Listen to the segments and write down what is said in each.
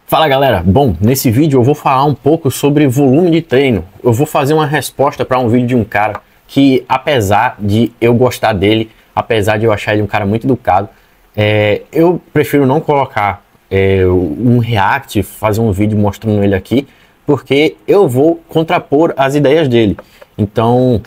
Fala galera, bom, nesse vídeo eu vou falar um pouco sobre volume de treino. Eu vou fazer uma resposta para um vídeo de um cara que, apesar de eu gostar dele, apesar de eu achar ele um cara muito educado, eu prefiro não colocar um react, fazer um vídeo mostrando ele aqui, porque eu vou contrapor as ideias dele. Então,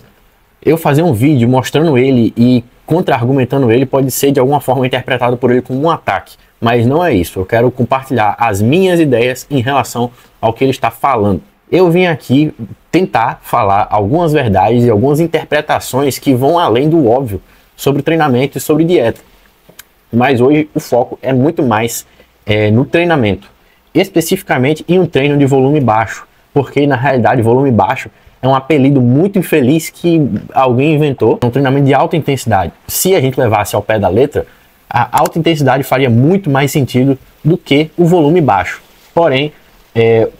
eu fazer um vídeo mostrando ele e contra-argumentando ele pode ser de alguma forma interpretado por ele como um ataque. Mas não é isso, eu quero compartilhar as minhas ideias em relação ao que ele está falando. Eu vim aqui tentar falar algumas verdades e algumas interpretações que vão além do óbvio sobre treinamento e sobre dieta. Mas hoje o foco é muito mais no treinamento, especificamente em um treino de volume baixo, porque na realidade volume baixo é um apelido muito infeliz que alguém inventou. É um treinamento de alta intensidade. Se a gente levasse ao pé da letra, a alta intensidade faria muito mais sentido do que o volume baixo. Porém,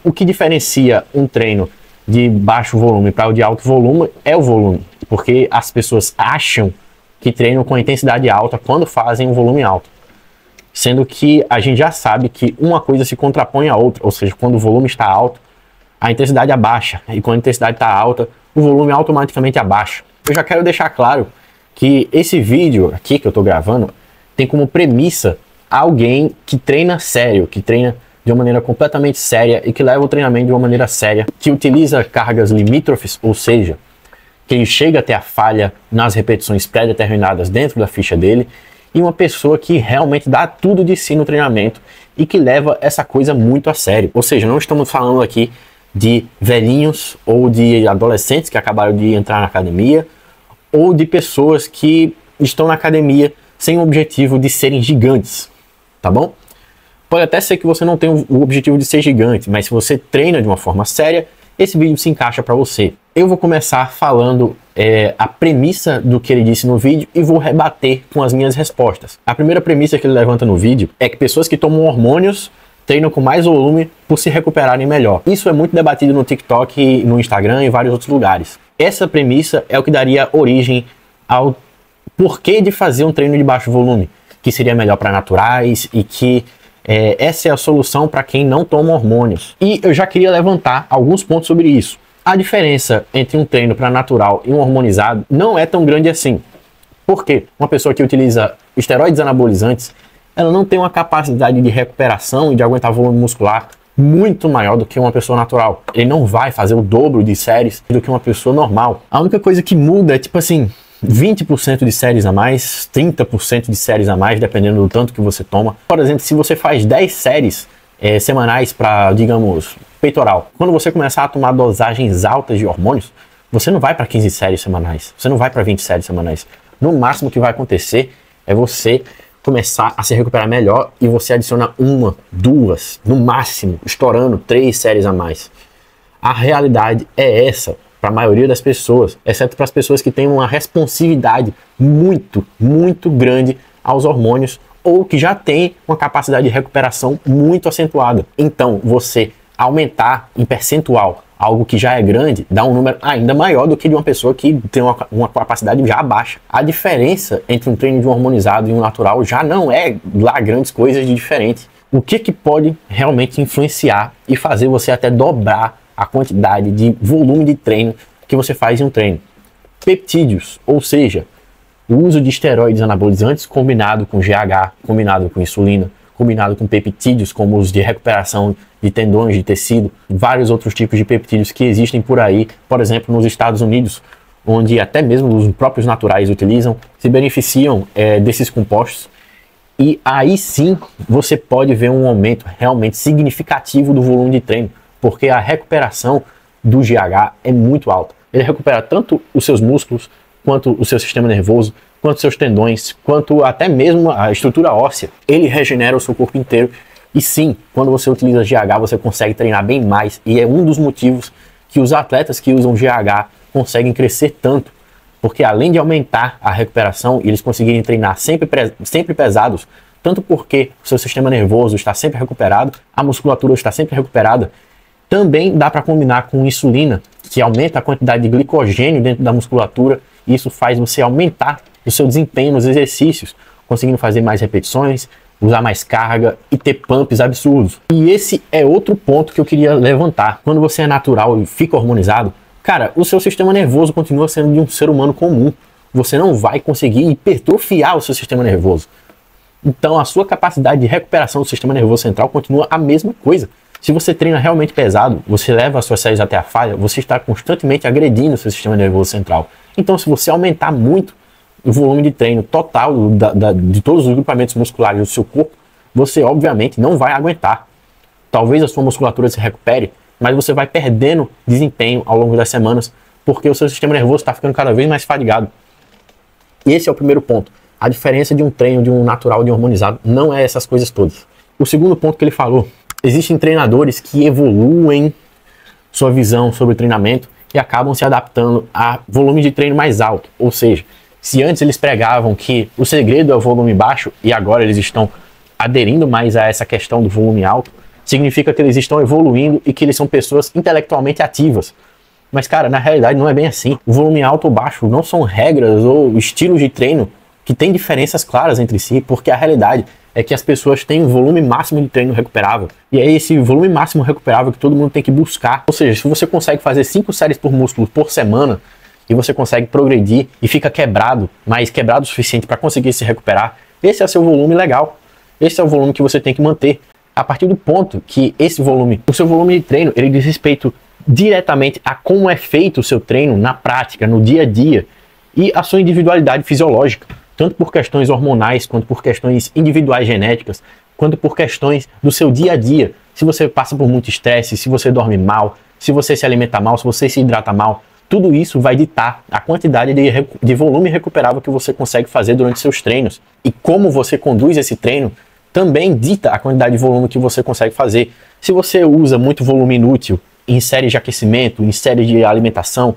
o que diferencia um treino de baixo volume para o de alto volume é o volume, porque as pessoas acham que treinam com intensidade alta quando fazem um volume alto, sendo que a gente já sabe que uma coisa se contrapõe à outra, ou seja, quando o volume está alto, a intensidade abaixa, e quando a intensidade está alta, o volume automaticamente abaixa. Eu já quero deixar claro que esse vídeo aqui que eu estou gravando tem como premissa alguém que treina sério, que treina de uma maneira completamente séria e que leva o treinamento de uma maneira séria, que utiliza cargas limítrofes, ou seja, que ele chega até a falha nas repetições pré-determinadas dentro da ficha dele, e uma pessoa que realmente dá tudo de si no treinamento e que leva essa coisa muito a sério. Ou seja, não estamos falando aqui de velhinhos ou de adolescentes que acabaram de entrar na academia ou de pessoas que estão na academia sem o objetivo de serem gigantes, tá bom? Pode até ser que você não tenha o objetivo de ser gigante, mas se você treina de uma forma séria, esse vídeo se encaixa para você. Eu vou começar falando a premissa do que ele disse no vídeo e vou rebater com as minhas respostas. A primeira premissa que ele levanta no vídeo é que pessoas que tomam hormônios treinam com mais volume por se recuperarem melhor. Isso é muito debatido no TikTok, no Instagram e em vários outros lugares. Essa premissa é o que daria origem ao porquê de fazer um treino de baixo volume, que seria melhor para naturais e que essa é a solução para quem não toma hormônios. E eu já queria levantar alguns pontos sobre isso. A diferença entre um treino para natural e um hormonizado não é tão grande assim. Por quê? Uma pessoa que utiliza esteroides anabolizantes, ela não tem uma capacidade de recuperação e de aguentar volume muscular muito maior do que uma pessoa natural. Ele não vai fazer o dobro de séries do que uma pessoa normal. A única coisa que muda é tipo assim, 20% de séries a mais, 30% de séries a mais, dependendo do tanto que você toma. Por exemplo, se você faz 10 séries semanais para, digamos, peitoral, quando você começar a tomar dosagens altas de hormônios, você não vai para 15 séries semanais, você não vai para 20 séries semanais. No máximo que vai acontecer é você começar a se recuperar melhor e você adiciona uma, duas, no máximo, estourando 3 séries a mais. A realidade é essa para a maioria das pessoas, exceto para as pessoas que têm uma responsividade muito, muito grande aos hormônios ou que já têm uma capacidade de recuperação muito acentuada. Então, você aumentar em percentual algo que já é grande, dá um número ainda maior do que de uma pessoa que tem uma capacidade já baixa. A diferença entre um treino de um hormonizado e um natural já não é lá grandes coisas de diferente. O que pode realmente influenciar e fazer você até dobrar a quantidade de volume de treino que você faz em um treino? Peptídeos, ou seja, o uso de esteroides anabolizantes combinado com GH, combinado com insulina, combinado com peptídeos como os de recuperação de tendões, de tecido, vários outros tipos de peptídeos que existem por aí, por exemplo, nos Estados Unidos, onde até mesmo os próprios naturais utilizam, se beneficiam desses compostos. E aí sim você pode ver um aumento realmente significativo do volume de treino, porque a recuperação do GH é muito alta. Ele recupera tanto os seus músculos, quanto o seu sistema nervoso, quanto seus tendões, quanto até mesmo a estrutura óssea. Ele regenera o seu corpo inteiro. E sim, quando você utiliza GH, você consegue treinar bem mais. E é um dos motivos que os atletas que usam GH conseguem crescer tanto. Porque além de aumentar a recuperação, eles conseguirem treinar sempre pesados, tanto porque o seu sistema nervoso está sempre recuperado, a musculatura está sempre recuperada, também dá para combinar com insulina, que aumenta a quantidade de glicogênio dentro da musculatura, e isso faz você aumentar o seu desempenho nos exercícios, conseguindo fazer mais repetições, usar mais carga e ter pumps absurdos. E esse é outro ponto que eu queria levantar. Quando você é natural e fica hormonizado, cara, o seu sistema nervoso continua sendo de um ser humano comum. Você não vai conseguir hipertrofiar o seu sistema nervoso. Então a sua capacidade de recuperação do sistema nervoso central continua a mesma coisa. Se você treina realmente pesado, você leva as suas séries até a falha, você está constantemente agredindo o seu sistema nervoso central. Então se você aumentar muito o volume de treino total de todos os grupamentos musculares do seu corpo, você obviamente não vai aguentar. Talvez a sua musculatura se recupere, mas você vai perdendo desempenho ao longo das semanas, porque o seu sistema nervoso está ficando cada vez mais fadigado. E esse é o primeiro ponto. A diferença de um treino, de um natural, de um hormonizado, não é essas coisas todas. O segundo ponto que ele falou, existem treinadores que evoluem sua visão sobre o treinamento e acabam se adaptando a volume de treino mais alto. Ou seja, se antes eles pregavam que o segredo é o volume baixo e agora eles estão aderindo mais a essa questão do volume alto, significa que eles estão evoluindo e que eles são pessoas intelectualmente ativas. Mas, cara, na realidade não é bem assim. O volume alto ou baixo não são regras ou estilos de treino que têm diferenças claras entre si, porque a realidade é que as pessoas têm um volume máximo de treino recuperável. E é esse volume máximo recuperável que todo mundo tem que buscar. Ou seja, se você consegue fazer 5 séries por músculo por semana e você consegue progredir e fica quebrado, mas quebrado o suficiente para conseguir se recuperar, esse é o seu volume legal. Esse é o volume que você tem que manter. A partir do ponto que esse volume, o seu volume de treino, ele diz respeito diretamente a como é feito o seu treino na prática, no dia a dia, e a sua individualidade fisiológica, tanto por questões hormonais, quanto por questões individuais genéticas, quanto por questões do seu dia a dia. Se você passa por muito estresse, se você dorme mal, se você se alimenta mal, se você se hidrata mal, tudo isso vai ditar a quantidade de volume recuperável que você consegue fazer durante seus treinos. E como você conduz esse treino também dita a quantidade de volume que você consegue fazer. Se você usa muito volume inútil em séries de aquecimento, em séries de alimentação,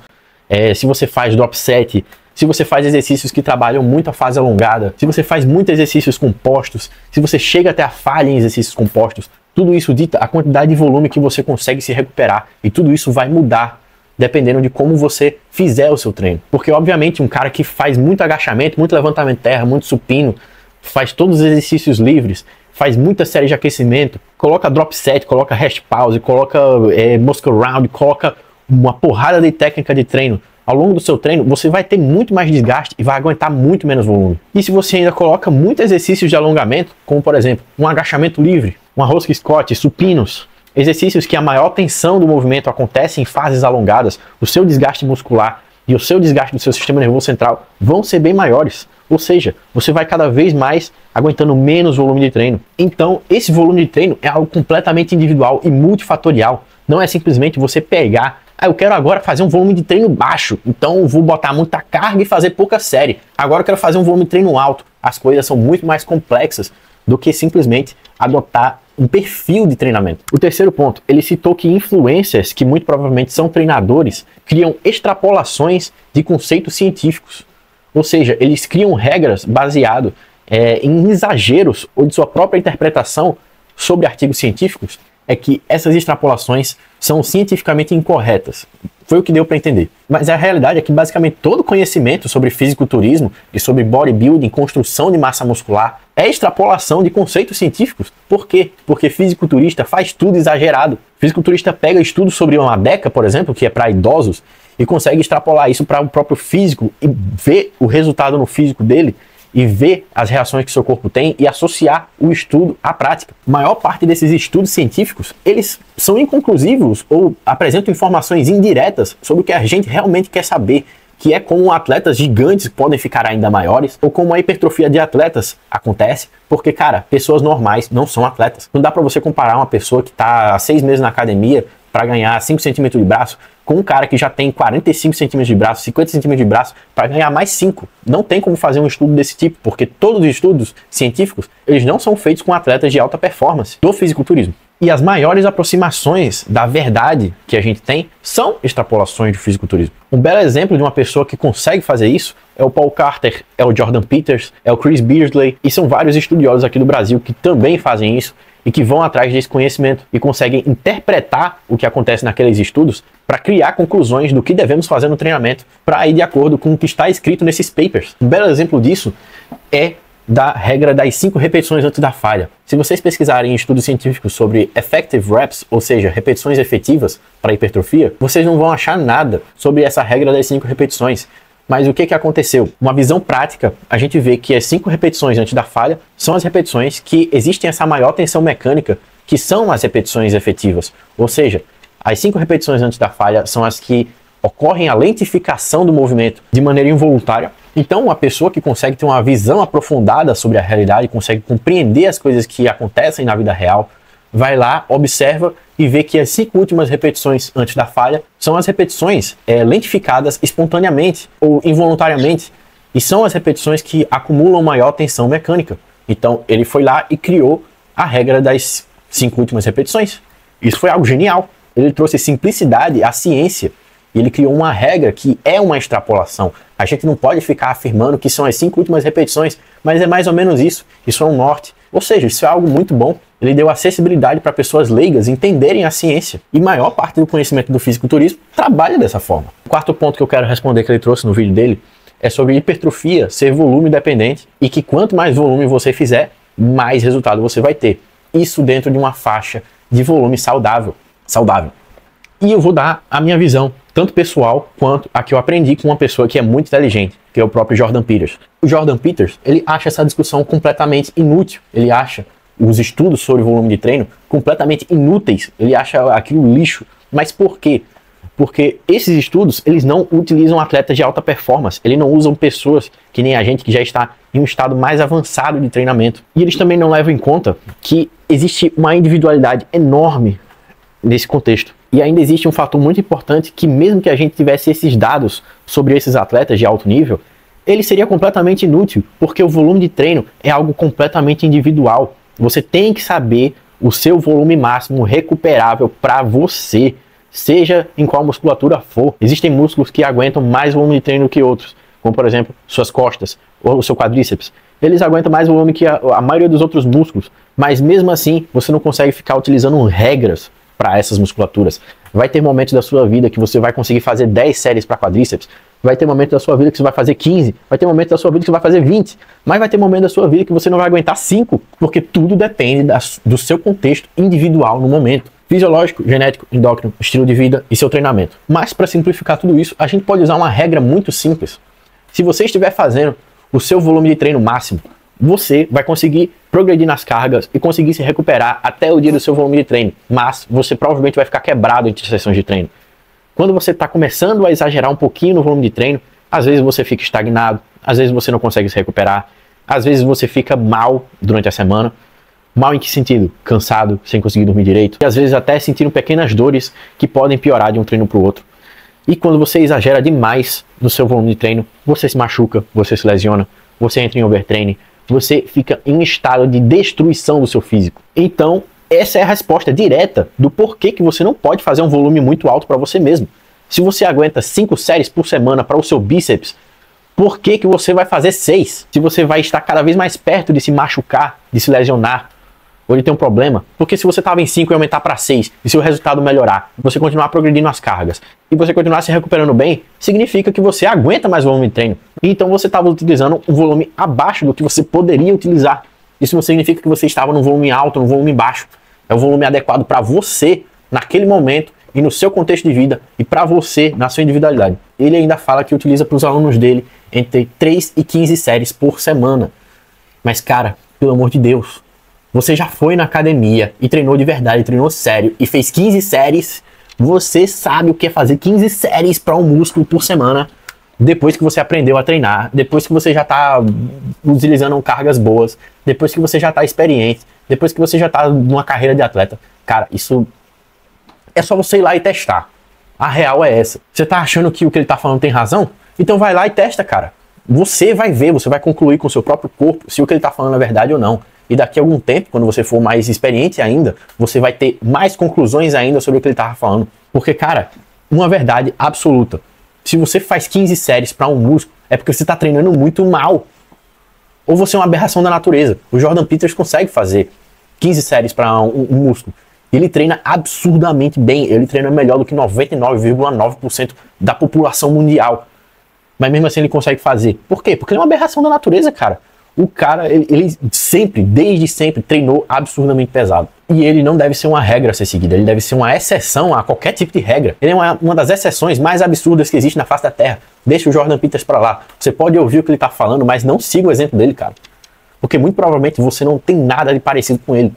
se você faz drop set, se você faz exercícios que trabalham muito a fase alongada, se você faz muitos exercícios compostos, se você chega até a falha em exercícios compostos, tudo isso dita a quantidade de volume que você consegue se recuperar. E tudo isso vai mudar dependendo de como você fizer o seu treino. Porque, obviamente, um cara que faz muito agachamento, muito levantamento de terra, muito supino, faz todos os exercícios livres, faz muita série de aquecimento, coloca drop set, coloca rest pause, coloca muscle round, coloca uma porrada de técnica de treino. Ao longo do seu treino, você vai ter muito mais desgaste e vai aguentar muito menos volume. E se você ainda coloca muitos exercícios de alongamento, como por exemplo, um agachamento livre, uma rosca Scott, supinos, exercícios que a maior tensão do movimento acontece em fases alongadas, o seu desgaste muscular e o seu desgaste do seu sistema nervoso central vão ser bem maiores. Ou seja, você vai cada vez mais aguentando menos volume de treino. Então, esse volume de treino é algo completamente individual e multifatorial. Não é simplesmente você pegar, eu quero agora fazer um volume de treino baixo, então eu vou botar muita carga e fazer pouca série. Agora eu quero fazer um volume de treino alto. As coisas são muito mais complexas do que simplesmente adotar um perfil de treinamento. O terceiro ponto, ele citou que influencers, que muito provavelmente são treinadores, criam extrapolações de conceitos científicos. Ou seja, eles criam regras baseadas em exageros ou de sua própria interpretação sobre artigos científicos, é que essas extrapolações são cientificamente incorretas. Foi o que deu para entender. Mas a realidade é que basicamente todo conhecimento sobre fisiculturismo e sobre bodybuilding, construção de massa muscular, é extrapolação de conceitos científicos. Por quê? Porque fisiculturista faz tudo exagerado. Fisiculturista pega estudos sobre uma DECA, por exemplo, que é para idosos, e consegue extrapolar isso para o próprio físico e ver o resultado no físico dele e ver as reações que seu corpo tem e associar o estudo à prática. A maior parte desses estudos científicos, eles são inconclusivos ou apresentam informações indiretas sobre o que a gente realmente quer saber, que é como atletas gigantes podem ficar ainda maiores ou como a hipertrofia de atletas acontece, porque, cara, pessoas normais não são atletas. Não dá para você comparar uma pessoa que está há 6 meses na academia para ganhar 5 centímetros de braço com um cara que já tem 45 centímetros de braço, 50 centímetros de braço, para ganhar mais 5. Não tem como fazer um estudo desse tipo, porque todos os estudos científicos, eles não são feitos com atletas de alta performance do fisiculturismo. E as maiores aproximações da verdade que a gente tem são extrapolações do fisiculturismo. Um belo exemplo de uma pessoa que consegue fazer isso é o Paul Carter, é o Jordan Peters, é o Chris Beardsley, e são vários estudiosos aqui do Brasil que também fazem isso e que vão atrás desse conhecimento e conseguem interpretar o que acontece naqueles estudos para criar conclusões do que devemos fazer no treinamento para ir de acordo com o que está escrito nesses papers. Um belo exemplo disso é da regra das 5 repetições antes da falha. Se vocês pesquisarem em estudos científicos sobre effective reps, ou seja, repetições efetivas para hipertrofia, vocês não vão achar nada sobre essa regra das 5 repetições. Mas o que aconteceu? Uma visão prática, a gente vê que as 5 repetições antes da falha são as repetições que existem essa maior tensão mecânica, que são as repetições efetivas. Ou seja, as 5 repetições antes da falha são as que ocorrem a lentificação do movimento de maneira involuntária. Então, uma pessoa que consegue ter uma visão aprofundada sobre a realidade, consegue compreender as coisas que acontecem na vida real, vai lá, observa e vê que as 5 últimas repetições antes da falha são as repetições lentificadas espontaneamente ou involuntariamente, e são as repetições que acumulam maior tensão mecânica. Então, ele foi lá e criou a regra das 5 últimas repetições. Isso foi algo genial. Ele trouxe simplicidade à ciência. E ele criou uma regra que é uma extrapolação. A gente não pode ficar afirmando que são as 5 últimas repetições, mas é mais ou menos isso. Isso é um norte. Ou seja, isso é algo muito bom. Ele deu acessibilidade para pessoas leigas entenderem a ciência. E maior parte do conhecimento do fisiculturismo trabalha dessa forma. O quarto ponto que eu quero responder que ele trouxe no vídeo dele é sobre hipertrofia ser volume dependente e que quanto mais volume você fizer, mais resultado você vai ter. Isso dentro de uma faixa de volume saudável. E eu vou dar a minha visão, tanto pessoal quanto a que eu aprendi com uma pessoa que é muito inteligente, que é o próprio Jordan Peters. O Jordan Peters, ele acha essa discussão completamente inútil. Ele acha os estudos sobre volume de treino completamente inúteis. Ele acha aquilo lixo. Mas por quê? Porque esses estudos, eles não utilizam atletas de alta performance. Eles não usam pessoas que nem a gente, que já está em um estado mais avançado de treinamento. E eles também não levam em conta que existe uma individualidade enorme nesse contexto. E ainda existe um fator muito importante, que mesmo que a gente tivesse esses dados sobre esses atletas de alto nível, ele seria completamente inútil, porque o volume de treino é algo completamente individual. Você tem que saber o seu volume máximo recuperável para você, seja em qual musculatura for. Existem músculos que aguentam mais volume de treino que outros, como por exemplo, suas costas ou o seu quadríceps. Eles aguentam mais volume que a maioria dos outros músculos, mas mesmo assim você não consegue ficar utilizando regras para essas musculaturas. Vai ter momentos da sua vida que você vai conseguir fazer 10 séries para quadríceps, vai ter momentos da sua vida que você vai fazer 15, vai ter momentos da sua vida que você vai fazer 20, mas vai ter momentos da sua vida que você não vai aguentar 5, porque tudo depende do seu contexto individual no momento. Fisiológico, genético, endócrino, estilo de vida e seu treinamento. Mas para simplificar tudo isso, a gente pode usar uma regra muito simples. Se você estiver fazendo o seu volume de treino máximo, você vai conseguir progredir nas cargas e conseguir se recuperar até o dia do seu volume de treino, mas você provavelmente vai ficar quebrado entre sessões de treino. Quando você está começando a exagerar um pouquinho no volume de treino, às vezes você fica estagnado, às vezes você não consegue se recuperar, às vezes você fica mal durante a semana. Mal em que sentido? Cansado, sem conseguir dormir direito, e às vezes até sentindo pequenas dores que podem piorar de um treino para o outro. E quando você exagera demais no seu volume de treino, você se machuca, você se lesiona, você entra em overtraining, você fica em um estado de destruição do seu físico. Então, essa é a resposta direta do porquê que você não pode fazer um volume muito alto para você mesmo. Se você aguenta 5 séries por semana para o seu bíceps, por que que você vai fazer 6? Se você vai estar cada vez mais perto de se machucar, de se lesionar, ou de ter um problema. Porque se você estava em 5 e aumentar para 6, e se o resultado melhorar, você continuar progredindo as cargas, e você continuar se recuperando bem, significa que você aguenta mais volume de treino. Então você estava utilizando um volume abaixo do que você poderia utilizar. Isso não significa que você estava num volume alto, num volume baixo. É o volume adequado para você, naquele momento, e no seu contexto de vida, e para você, na sua individualidade. Ele ainda fala que utiliza para os alunos dele entre 3 e 15 séries por semana. Mas cara, pelo amor de Deus, você já foi na academia e treinou de verdade, treinou sério e fez 15 séries, você sabe o que é fazer 15 séries para um músculo por semana, depois que você aprendeu a treinar, depois que você já está utilizando cargas boas, depois que você já está experiente, depois que você já está numa carreira de atleta. Cara, isso é só você ir lá e testar. A real é essa. Você tá achando que o que ele tá falando tem razão? Então vai lá e testa, cara. Você vai ver, você vai concluir com o seu próprio corpo se o que ele tá falando é verdade ou não. E daqui a algum tempo, quando você for mais experiente ainda, você vai ter mais conclusões ainda sobre o que ele tava falando. Porque, cara, uma verdade absoluta. Se você faz 15 séries para um músculo, é porque você tá treinando muito mal. Ou você é uma aberração da natureza. O Jordan Peters consegue fazer 15 séries para um músculo. Ele treina absurdamente bem. Ele treina melhor do que 99,9% da população mundial. Mas mesmo assim ele consegue fazer. Por quê? Porque ele é uma aberração da natureza, cara. O cara, ele sempre, desde sempre, treinou absurdamente pesado. E ele não deve ser uma regra a ser seguida, ele deve ser uma exceção a qualquer tipo de regra. Ele é uma das exceções mais absurdas que existe na face da Terra. Deixa o Jordan Peters pra lá. Você pode ouvir o que ele tá falando, mas não siga o exemplo dele, cara. Porque muito provavelmente você não tem nada de parecido com ele.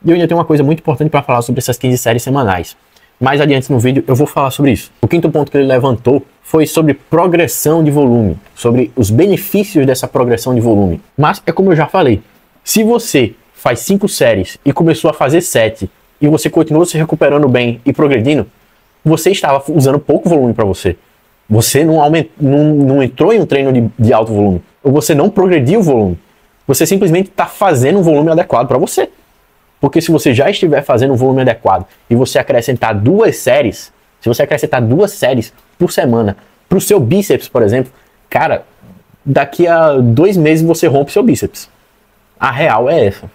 E eu ainda tenho uma coisa muito importante para falar sobre essas 15 séries semanais. Mais adiante no vídeo eu vou falar sobre isso. O quinto ponto que ele levantou foi sobre progressão de volume, sobre os benefícios dessa progressão de volume. Mas é como eu já falei, se você faz 5 séries e começou a fazer 7 e você continuou se recuperando bem e progredindo, você estava usando pouco volume para você. Você não entrou em um treino de alto volume, ou você não progrediu o volume. Você simplesmente está fazendo um volume adequado para você. Porque se você já estiver fazendo um volume adequado e você acrescentar 2 séries, se você acrescentar 2 séries por semana para o seu bíceps, por exemplo, cara, daqui a 2 meses você rompe seu bíceps. A real é essa.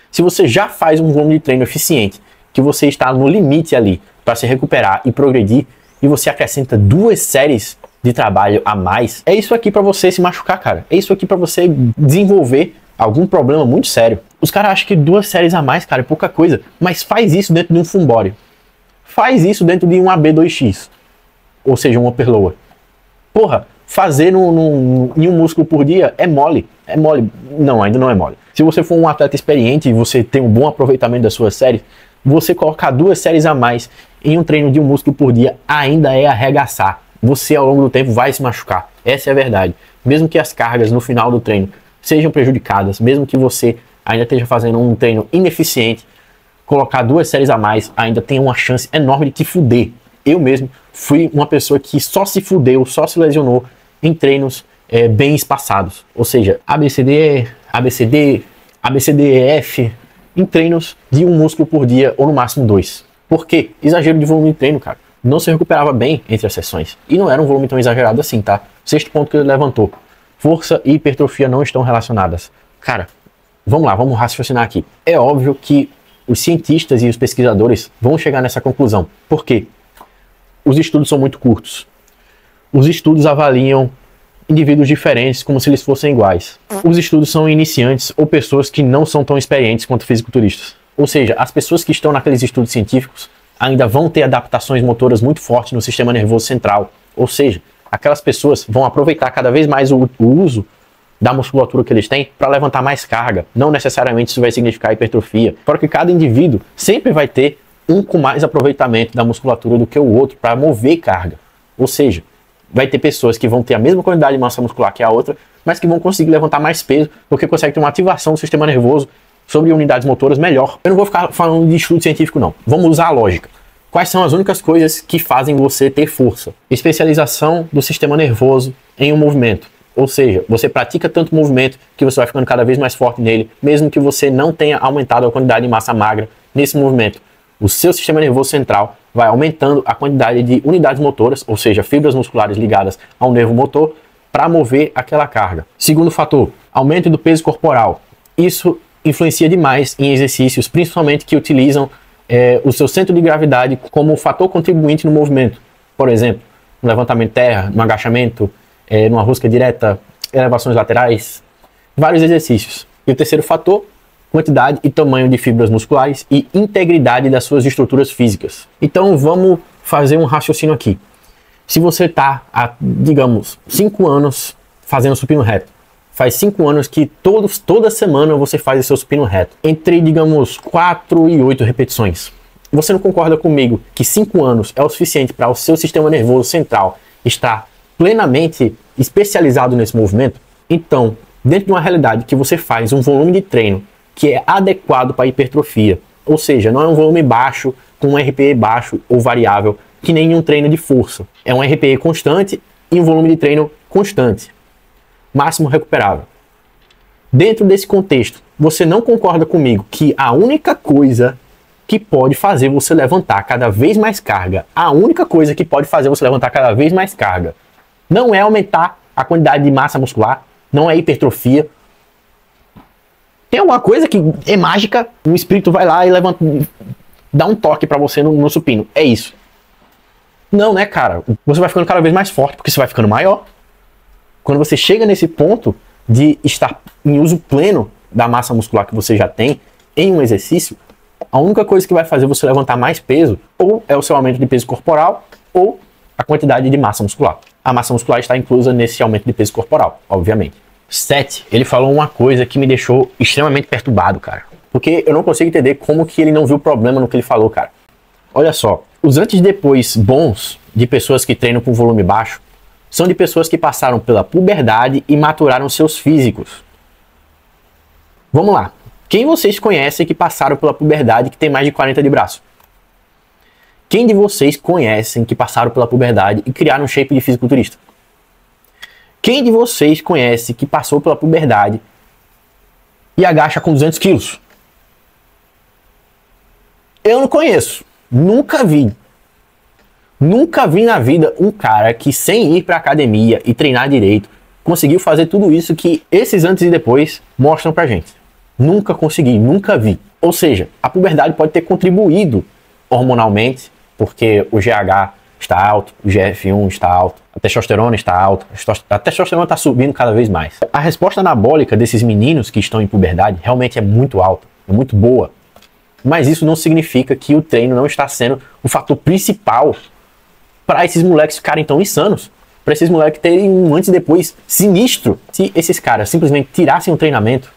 Se você já faz um volume de treino eficiente, que você está no limite ali para se recuperar e progredir, e você acrescenta 2 séries de trabalho a mais, é isso aqui para você se machucar, cara. É isso aqui para você desenvolver algum problema muito sério. Os caras acham que 2 séries a mais, cara, é pouca coisa. Mas faz isso dentro de um full body. Faz isso dentro de um AB2X. Ou seja, um upper lower. Porra, fazer em um músculo por dia é mole. É mole. Não, ainda não é mole. Se você for um atleta experiente e você tem um bom aproveitamento das suas séries, você colocar 2 séries a mais em um treino de um músculo por dia ainda é arregaçar. Você ao longo do tempo vai se machucar. Essa é a verdade. Mesmo que as cargas no final do treino sejam prejudicadas, mesmo que você ainda esteja fazendo um treino ineficiente, colocar 2 séries a mais ainda tem uma chance enorme de te fuder. Eu mesmo fui uma pessoa que só se fudeu, só se lesionou em treinos bem espaçados. Ou seja, ABCD, ABCD, ABCDEF, em treinos de um músculo por dia ou no máximo 2. Por quê? Exagero de volume de treino, cara. Não se recuperava bem entre as sessões. E não era um volume tão exagerado assim, tá? Sexto ponto que ele levantou. Força e hipertrofia não estão relacionadas. Cara, vamos lá, vamos raciocinar aqui. É óbvio que os cientistas e os pesquisadores vão chegar nessa conclusão. Por quê? Os estudos são muito curtos. Os estudos avaliam indivíduos diferentes como se eles fossem iguais. Os estudos são iniciantes ou pessoas que não são tão experientes quanto fisiculturistas. Ou seja, as pessoas que estão naqueles estudos científicos ainda vão ter adaptações motoras muito fortes no sistema nervoso central. Ou seja, aquelas pessoas vão aproveitar cada vez mais o uso da musculatura que eles têm para levantar mais carga. Não necessariamente isso vai significar hipertrofia, porque cada indivíduo sempre vai ter um com mais aproveitamento da musculatura do que o outro para mover carga. Ou seja, vai ter pessoas que vão ter a mesma quantidade de massa muscular que a outra, mas que vão conseguir levantar mais peso, porque conseguem ter uma ativação do sistema nervoso sobre unidades motoras melhor. Eu não vou ficar falando de estudo científico não, vamos usar a lógica. Quais são as únicas coisas que fazem você ter força? Especialização do sistema nervoso em um movimento. Ou seja, você pratica tanto movimento que você vai ficando cada vez mais forte nele, mesmo que você não tenha aumentado a quantidade de massa magra nesse movimento. O seu sistema nervoso central vai aumentando a quantidade de unidades motoras, ou seja, fibras musculares ligadas ao nervo motor, para mover aquela carga. Segundo fator, aumento do peso corporal. Isso influencia demais em exercícios, principalmente que utilizam o seu centro de gravidade como fator contribuinte no movimento. Por exemplo, no levantamento terra, no agachamento, numa rosca direta, elevações laterais, vários exercícios. E o terceiro fator, quantidade e tamanho de fibras musculares e integridade das suas estruturas físicas. Então vamos fazer um raciocínio aqui. Se você está há, digamos, 5 anos fazendo supino reto, faz 5 anos que toda semana você faz o seu supino reto, entre, digamos, 4 e 8 repetições. Você não concorda comigo que 5 anos é o suficiente para o seu sistema nervoso central estar plenamente especializado nesse movimento? Então, dentro de uma realidade que você faz um volume de treino que é adequado para hipertrofia, ou seja, não é um volume baixo com um RPE baixo ou variável, que nem um treino de força. É um RPE constante e um volume de treino constante, máximo recuperável. Dentro desse contexto, você não concorda comigo que a única coisa que pode fazer você levantar cada vez mais carga, a única coisa que pode fazer você levantar cada vez mais carga, não é aumentar a quantidade de massa muscular, não é hipertrofia. Tem alguma coisa que é mágica, o espírito vai lá e levanta, dá um toque para você no supino. É isso. Não, né, cara? Você vai ficando cada vez mais forte, porque você vai ficando maior. Quando você chega nesse ponto, de estar em uso pleno da massa muscular que você já tem em um exercício, a única coisa que vai fazer você levantar mais peso ou é o seu aumento de peso corporal ou a quantidade de massa muscular. A massa muscular está inclusa nesse aumento de peso corporal, obviamente. 7. Ele falou uma coisa que me deixou extremamente perturbado, cara. Porque eu não consigo entender como que ele não viu problema no que ele falou, cara. Olha só, os antes e depois bons de pessoas que treinam com volume baixo são de pessoas que passaram pela puberdade e maturaram seus físicos. Vamos lá. Quem vocês conhecem que passaram pela puberdade que tem mais de 40 de braço? Quem de vocês conhecem que passaram pela puberdade e criaram um shape de fisiculturista? Quem de vocês conhece que passou pela puberdade e agacha com 200 quilos? Eu não conheço. Nunca vi. Nunca vi na vida um cara que sem ir pra academia e treinar direito conseguiu fazer tudo isso que esses antes e depois mostram pra gente. Nunca consegui, nunca vi. Ou seja, a puberdade pode ter contribuído hormonalmente, porque o GH está alto, o GF1 está alto, a testosterona está alta, a testosterona está subindo cada vez mais. A resposta anabólica desses meninos que estão em puberdade realmente é muito alta, é muito boa. Mas isso não significa que o treino não está sendo o fator principal para esses moleques ficarem tão insanos, para esses moleques terem um antes e depois sinistro. Se esses caras simplesmente tirassem o treinamento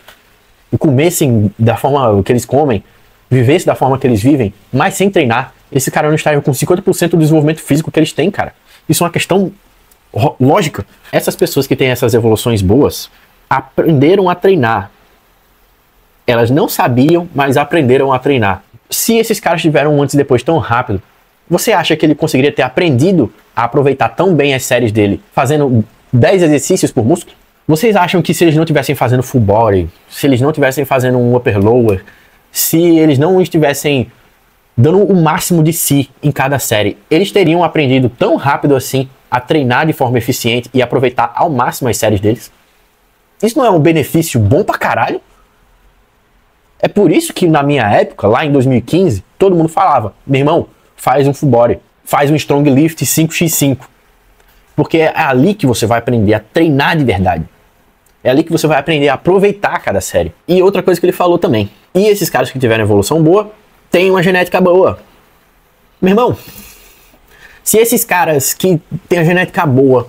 e comessem da forma que eles comem, vivessem da forma que eles vivem, mas sem treinar, esses caras não estariam com 50% do desenvolvimento físico que eles têm, cara. Isso é uma questão lógica. Essas pessoas que têm essas evoluções boas aprenderam a treinar. Elas não sabiam, mas aprenderam a treinar. Se esses caras tiveram um antes e depois tão rápido, você acha que ele conseguiria ter aprendido a aproveitar tão bem as séries dele fazendo 10 exercícios por músculo? Vocês acham que se eles não estivessem fazendo full body, se eles não estivessem fazendo um upper lower, se eles não estivessem dando o máximo de si em cada série, eles teriam aprendido tão rápido assim a treinar de forma eficiente e aproveitar ao máximo as séries deles? Isso não é um benefício bom pra caralho? É por isso que na minha época, lá em 2015, todo mundo falava: meu irmão, faz um full body, faz um strong lift 5x5. Porque é ali que você vai aprender a treinar de verdade. É ali que você vai aprender a aproveitar cada série. E outra coisa que ele falou também: e esses caras que tiveram evolução boa, têm uma genética boa. Meu irmão, se esses caras que têm a genética boa,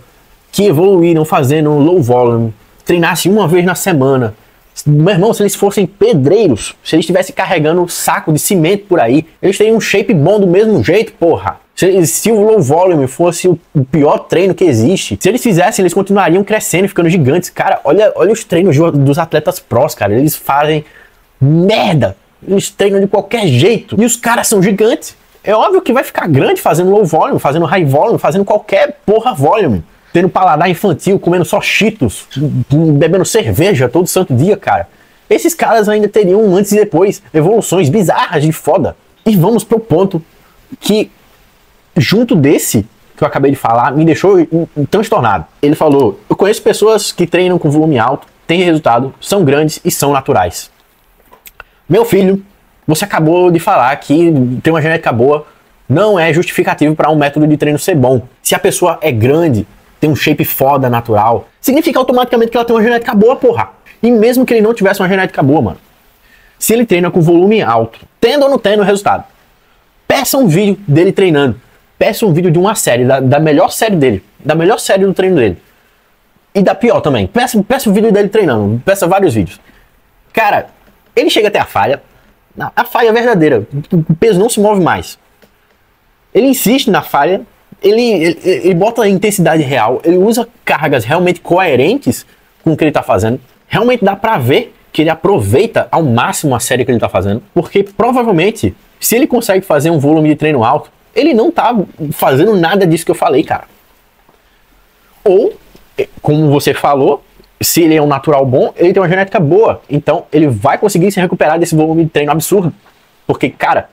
que evoluíram fazendo low volume, treinassem uma vez na semana, meu irmão, se eles fossem pedreiros, se eles estivessem carregando um saco de cimento por aí, eles teriam um shape bom do mesmo jeito, porra. Se o low volume fosse o pior treino que existe, se eles fizessem, eles continuariam crescendo, ficando gigantes. Cara, olha os treinos dos atletas prós, cara. Eles fazem merda. Eles treinam de qualquer jeito. E os caras são gigantes. É óbvio que vai ficar grande fazendo low volume, fazendo high volume, fazendo qualquer porra volume. Tendo paladar infantil, comendo só Cheetos, bebendo cerveja todo santo dia, cara. Esses caras ainda teriam um antes e depois, evoluções bizarras de foda. E vamos pro ponto que, junto desse que eu acabei de falar, me deixou transtornado. Ele falou: eu conheço pessoas que treinam com volume alto, têm resultado, são grandes e são naturais. Meu filho, você acabou de falar que ter uma genética boa não é justificativo para um método de treino ser bom. Se a pessoa é grande, tem um shape foda, natural, significa automaticamente que ela tem uma genética boa, porra. E mesmo que ele não tivesse uma genética boa, mano, se ele treina com volume alto, tendo ou não tendo resultado, peça um vídeo dele treinando. Peça um vídeo de uma série, da melhor série dele, da melhor série do treino dele. E da pior também. Peça um vídeo dele treinando, peça vários vídeos. Cara, ele chega até a falha verdadeira, o peso não se move mais. Ele insiste na falha, ele bota a intensidade real, ele usa cargas realmente coerentes com o que ele tá fazendo. Realmente dá pra ver que ele aproveita ao máximo a série que ele tá fazendo, porque provavelmente, se ele consegue fazer um volume de treino alto, ele não tá fazendo nada disso que eu falei, cara. Ou, como você falou, se ele é um natural bom, ele tem uma genética boa. Então, ele vai conseguir se recuperar desse volume de treino absurdo. Porque, cara,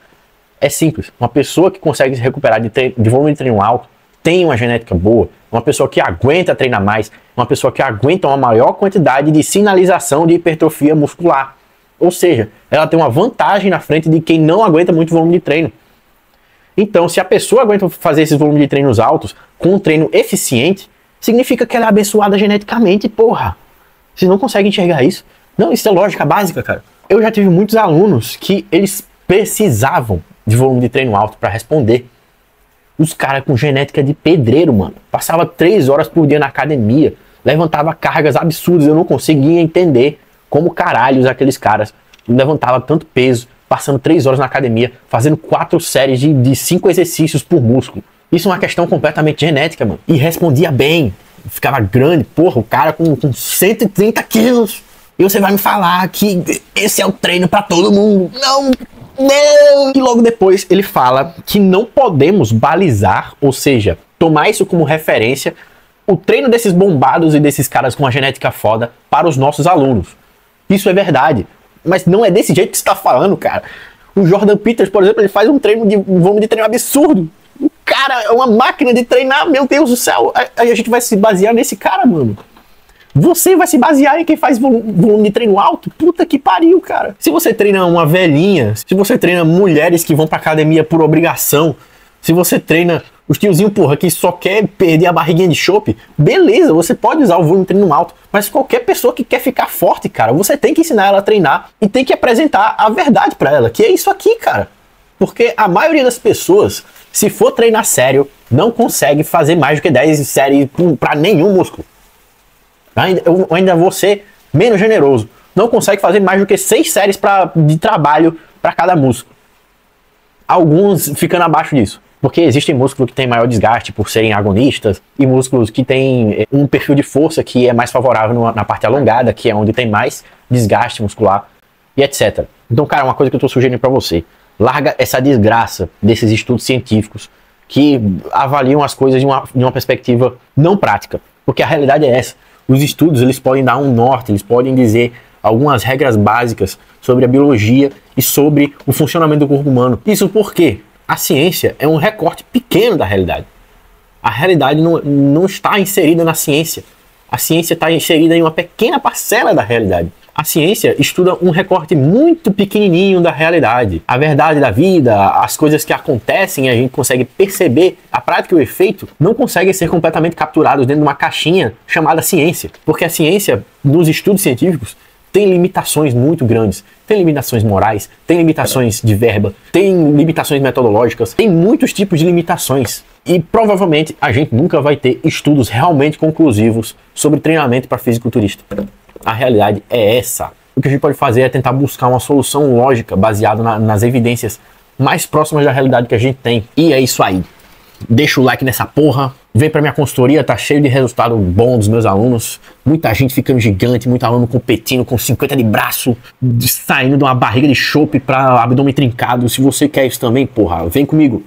é simples. Uma pessoa que consegue se recuperar de volume de treino alto tem uma genética boa. Uma pessoa que aguenta treinar mais. Uma pessoa que aguenta uma maior quantidade de sinalização de hipertrofia muscular. Ou seja, ela tem uma vantagem na frente de quem não aguenta muito volume de treino. Então, se a pessoa aguenta fazer esses volumes de treinos altos com um treino eficiente, significa que ela é abençoada geneticamente, porra. Vocês não conseguem enxergar isso? Não, isso é lógica básica, cara. Eu já tive muitos alunos que eles precisavam de volume de treino alto para responder. Os caras com genética de pedreiro, mano. Passava 3 horas por dia na academia, levantava cargas absurdas. Eu não conseguia entender como caralhos aqueles caras levantavam tanto peso, passando 3 horas na academia, fazendo 4 séries de 5 exercícios por músculo. Isso é uma questão completamente genética, mano. E respondia bem, ficava grande. Porra, o cara com 130 quilos. E você vai me falar que esse é o treino pra todo mundo. Não, não. E logo depois ele fala que não podemos balizar, ou seja, tomar isso como referência, o treino desses bombados e desses caras com uma genética foda para os nossos alunos. Isso é verdade. Mas não é desse jeito que você tá falando, cara. O Jordan Peters, por exemplo, ele faz um volume de treino absurdo. O cara é uma máquina de treinar, meu Deus do céu. Aí a gente vai se basear nesse cara, mano. Você vai se basear em quem faz volume de treino alto? Puta que pariu, cara. Se você treina uma velhinha, se você treina mulheres que vão pra academia por obrigação, se você treina os tiozinhos, porra, que só quer perder a barriguinha de chope, beleza, você pode usar o volume de treino alto. Mas qualquer pessoa que quer ficar forte, cara, você tem que ensinar ela a treinar e tem que apresentar a verdade pra ela, que é isso aqui, cara. Porque a maioria das pessoas, se for treinar sério, não consegue fazer mais do que 10 séries pra nenhum músculo. Eu ainda vou ser menos generoso. Não consegue fazer mais do que 6 séries de trabalho para cada músculo. Alguns ficando abaixo disso. Porque existem músculos que têm maior desgaste por serem agonistas e músculos que têm um perfil de força que é mais favorável na parte alongada, que é onde tem mais desgaste muscular e etc. Então, cara, uma coisa que eu estou sugerindo para você. Larga essa desgraça desses estudos científicos que avaliam as coisas de uma perspectiva não prática. Porque a realidade é essa. Os estudos, eles podem dar um norte, eles podem dizer algumas regras básicas sobre a biologia e sobre o funcionamento do corpo humano. Isso porque a ciência é um recorte pequeno da realidade. A realidade não está inserida na ciência. A ciência está inserida em uma pequena parcela da realidade. A ciência estuda um recorte muito pequenininho da realidade. A verdade da vida, as coisas que acontecem, a gente consegue perceber, a prática e o efeito não conseguem ser completamente capturados dentro de uma caixinha chamada ciência. Porque a ciência, nos estudos científicos, tem limitações muito grandes. Tem limitações morais, tem limitações de verba, tem limitações metodológicas, tem muitos tipos de limitações. E provavelmente a gente nunca vai ter estudos realmente conclusivos sobre treinamento para fisiculturista. A realidade é essa. O que a gente pode fazer é tentar buscar uma solução lógica baseada nas evidências mais próximas da realidade que a gente tem. E é isso aí. Deixa o like nessa porra. Vem pra minha consultoria, tá cheio de resultado bom dos meus alunos. Muita gente ficando gigante, muito aluno competindo com 50 de braço, saindo de uma barriga de chope pra abdômen trincado. Se você quer isso também, porra, vem comigo.